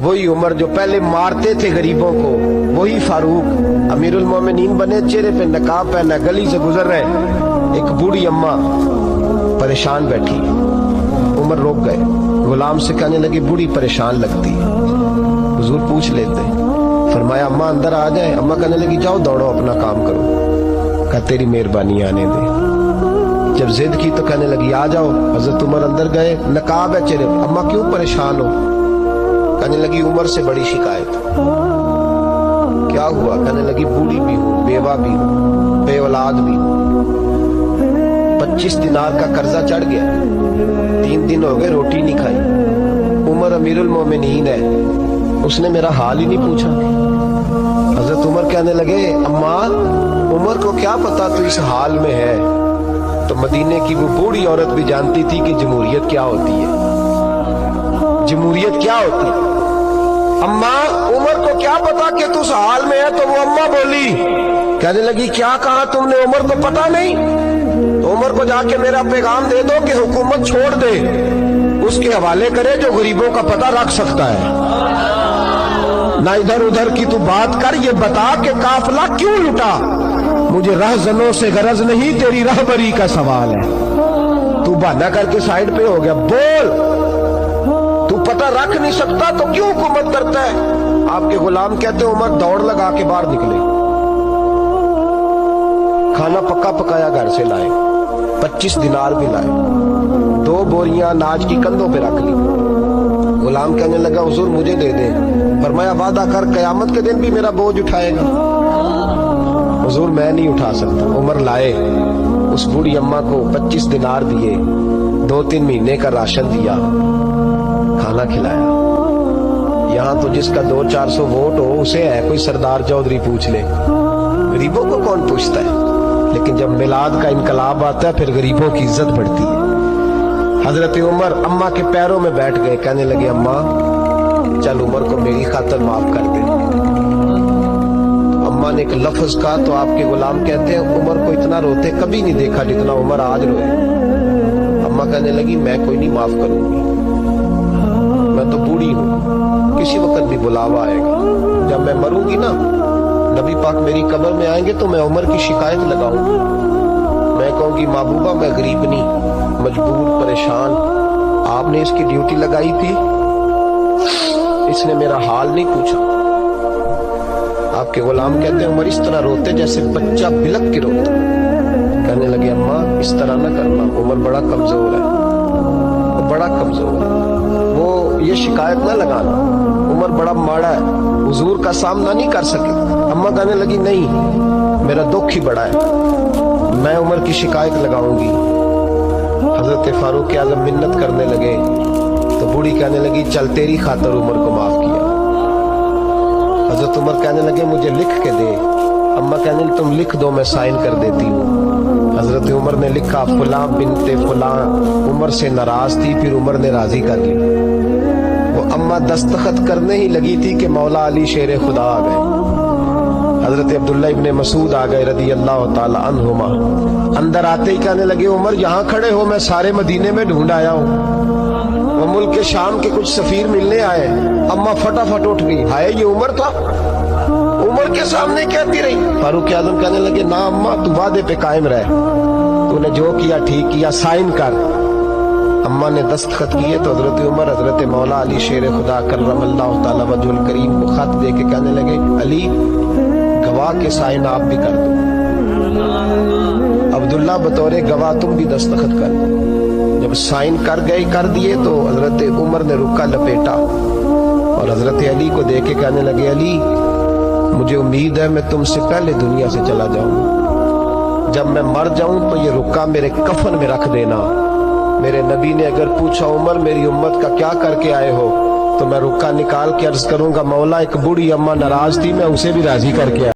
وہی عمر جو پہلے مارتے تھے غریبوں کو، وہی فاروق امیر المومنین بنے، چہرے پہ نقاب پہنا، گلی سے گزر رہے، ایک بوڑھی اماں پریشان بیٹھی، عمر روک گئے، غلام سے کہنے لگے بوڑھی پریشان لگتی ہے، حضور پوچھ لیتے، فرمایا اماں اندر آ جائیں، اماں کہنے لگی جاؤ دوڑو اپنا کام کرو، کہا تیری مہربانی آنے دے، جب ضد کی تو کہنے لگی آ جاؤ، حضرت عمر اندر گئے، نقاب ہے چہرے، اماں کیوں پریشان ہو؟ کہنے لگی عمر سے بڑی شکایت۔ کیا ہوا؟ کہنے لگی بوڑھی بھی ہوں، بیوہ بھی ہوں، بے اولاد بھی ہوں، 25 دینار کا قرضہ چڑھ گیا، 3 دن ہو گئے روٹی نہیں کھائی، عمر امیر المومنین ہے، اس نے میرا حال ہی نہیں پوچھا۔ حضرت عمر کہنے لگے اماں عمر کو کیا پتا تو اس حال میں ہے؟ تو مدینے کی وہ بوڑھی عورت بھی جانتی تھی کہ جمہوریت کیا ہوتی ہے، جمہوریت کیا ہوتی ہے۔ اماں عمر کو کیا پتا کہ تو اس حال میں ہے؟ تو وہ اماں بولی، کہنے لگی کیا کہا تم نے؟ عمر کو پتا نہیں؟ تو عمر کو جا کے میرا پیغام دے دو کہ حکومت چھوڑ دے، اس کے حوالے کرے جو غریبوں کا پتہ رکھ سکتا ہے، نہ ادھر ادھر کی تو بات کر، یہ بتا کہ قافلہ کیوں لٹا؟ مجھے رہزنوں سے غرض نہیں، تیری رہبری کا سوال ہے۔ تو بہانہ کر کے سائیڈ پہ ہو گیا، بول، تو پتہ رکھ نہیں سکتا تو کیوں حکومت کرتا ہے؟ آپ کے غلام کہتے ہیں عمر دوڑ لگا کے باہر نکلے، کھانا پکا پکایا گھر سے لائے، 25 دینار بھی لائے، 2 بوریاں اناج کی کندھوں پہ رکھ لی۔ غلام کہنے لگا حضور مجھے دے دیں، فرمایا وعدہ کر قیامت کے دن بھی میرا بوجھ اٹھائے گا؟ حضور میں نہیں اٹھا سکتا۔ عمر لائے، اس بوڑھی اماں کو 25 دینار دیے، 2-3 مہینے کا راشن دیا، کھانا کھلایا۔ یہاں تو جس کا 200-400 ووٹ ہو اسے ہے کوئی سردار چودھری پوچھ لے، غریبوں کو کون پوچھتا ہے؟ لیکن جب میلاد کا انقلاب آتا ہے پھر غریبوں کی عزت بڑھتی ہے۔ حضرت عمر اماں کے پیروں میں بیٹھ گئے، کہنے لگے اماں چل عمر کو میری خاطر معاف کر دے۔ اماں نے ایک لفظ کہا تو آپ کے غلام کہتے ہیں عمر کو اتنا روتے کبھی نہیں دیکھا جتنا عمر آج روئے۔ اماں کہنے لگی میں کوئی نہیں معاف کروں گی، میں تو بوڑھی ہوں، کسی وقت بھی بلاوا آئے گا، جب میں مروں گی نا نبی پاک میری قبر میں آئیں گے تو میں عمر کی شکایت لگاؤں گی، میں کہوں گی محبوبہ میں غریب نہیں، مجبور، پریشان، آپ نے اس کی ڈیوٹی لگائی تھی، اس نے میرا حال نہیں پوچھا۔ آپ کے غلام کہتے ہیں عمر اس طرح روتے جیسے بچہ بلک کے روتا۔ کہنے لگے اماں اس طرح نہ کرنا، عمر بڑا کمزور ہے، وہ بڑا کمزور ہے، وہ یہ شکایت نہ لگانا، عمر بڑا ماڑا ہے، حضور کا سامنا نہیں کر سکے۔ اماں کہنے لگی نہیں، میرا دکھ ہی بڑا ہے، میں عمر کی شکایت لگاؤں گی۔ حضرت فاروق اعظم منت کرنے لگے تو بوڑھی کہنے لگی چل تیری خاطر عمر کو معاف کیا۔ حضرت عمر کہنے لگے مجھے لکھ کے دے، اماں کہنے لگی تم لکھ دو میں سائن کر دیتی ہوں۔ حضرت عمر نے لکھا فلاں بنت فلاں عمر سے ناراض تھی، پھر عمر نے راضی کر لی۔ وہ اماں دستخط کرنے ہی لگی تھی کہ مولا علی شیر خدا آ گئے، حضرت عبداللہ ابن مسعود آ گئے رضی اللہ تعالی عنہما۔ اندر آتے ہی کہنے لگے عمر یہاں کھڑے ہو، میں سارے مدینے میں ڈھونڈ آیا ہوں، وہ ملک شام کے کچھ سفیر ملنے آئے۔ اماں فٹافٹ اٹھ گئی، ہائے یہ عمر تھا، عمر کے سامنے کہتی رہی۔ فاروق اعظم کہنے لگے نا اماں تو وعدے پہ قائم رہ، تو نے جو کیا ٹھیک کیا، سائن کر۔ اماں نے دستخط کیے تو حضرت عمر حضرت مولا علی شیر خدا کرم اللہ تعالی وجہ الکریم کو خط دے کے کہنے لگے علی گواہ کے سائن آپ بھی کر دو، عبداللہ بطور گواہ تم بھی دستخط کر دو۔ جب سائن کر دیے تو حضرت عمر نے رکا لپیٹا اور حضرت علی کو دے کے کہنے لگے علی مجھے امید ہے میں تم سے پہلے دنیا سے چلا جاؤں، جب میں مر جاؤں تو یہ رکا میرے کفن میں رکھ دینا۔ میرے نبی نے اگر پوچھا عمر میری امت کا کیا کر کے آئے ہو تو میں رکا نکال کے عرض کروں گا مولا ایک بوڑھی اماں ناراض تھی، میں اسے بھی راضی کر کے آیا۔